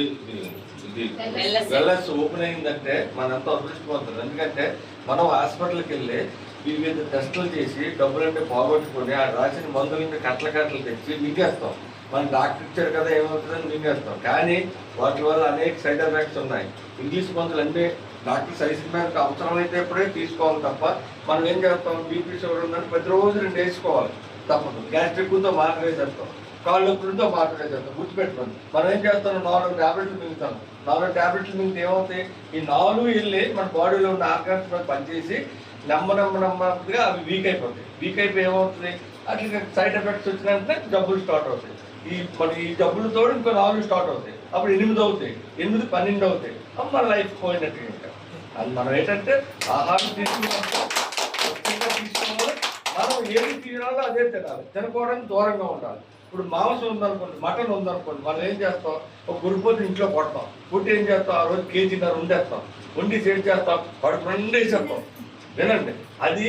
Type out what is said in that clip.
ఇది ఇది wellness open అయిందంటే మనంతా అదృష్టపోతుంది. ఎందుకంటే మనం హాస్పిటల్కి వెళ్ళి వివిధ టెస్టులు చేసి డబ్బులంటే పోగొట్టుకొని ఆ రాసిన మందులని కట్టలు తెచ్చి మింగేస్తాం. మన డాక్టర్ ఇచ్చారు కదా ఏమవుతుందని మింగేస్తాం. కానీ వాటి వల్ల అనేక సైడ్ ఎఫెక్ట్స్ ఉన్నాయి. ఇంగ్లీష్ మందులు అన్నీ డాక్టర్ సైజు మేరకు అవసరమైతే ఎప్పుడే తీసుకోవాలి తప్ప మనం ఏం చేస్తాం, బీపీ షుగర్ ఉందని ప్రతిరోజు 2 వేసుకోవాలి తప్పదు. గ్యాస్ట్రిక్ ఉందో మాత్రమే చేస్తాం, కాళ్ళు నొప్పులుందో మాత్రమే చేస్తాం. గుర్తుపెట్టుకోండి, మనం ఏం చేస్తాం, 4 ట్యాబ్లెట్లు మింగుతాం. 4 ట్యాబ్లెట్లు మింగితే ఏమవుతాయి, ఈ 4 వెళ్ళి మన బాడీలో ఉన్న ఆర్గాన్స్ మీద పనిచేసి నెమ్మదిగా అవి వీక్ అయిపోతాయి. వీక్ అయిపోయి ఏమవుతుంది, అట్లా సైడ్ ఎఫెక్ట్స్ వచ్చినంటే జబ్బులు స్టార్ట్ అవుతాయి. ఈ జబ్బులతో ఇంకో 4 స్టార్ట్ అవుతాయి. అప్పుడు 8 అవుతాయి, 8 12 అవుతాయి. అప్పుడు మన లైఫ్ పోయినట్టు. ఇంకా అది మనం ఏంటంటే ఆహారం తీసుకున్నప్పుడు తీసుకోవాలి. మనం ఏది తినాలో అదే తినాలి, తినకపోవడానికి దూరంగా ఉండాలి. ఇప్పుడు మాంసం ఉందనుకోండి, మటన్ ఉందనుకోండి, మనం ఏం చేస్తాం, ఒక గురిపోతే ఇంట్లో కొడతాం. పుట్టి ఏం చేస్తాం, ఆ రోజు కేజీన్నర వండేస్తాం. వండి సేట్ చేస్తాం, వాడు 2 వేసేస్తాం. వినండి, అది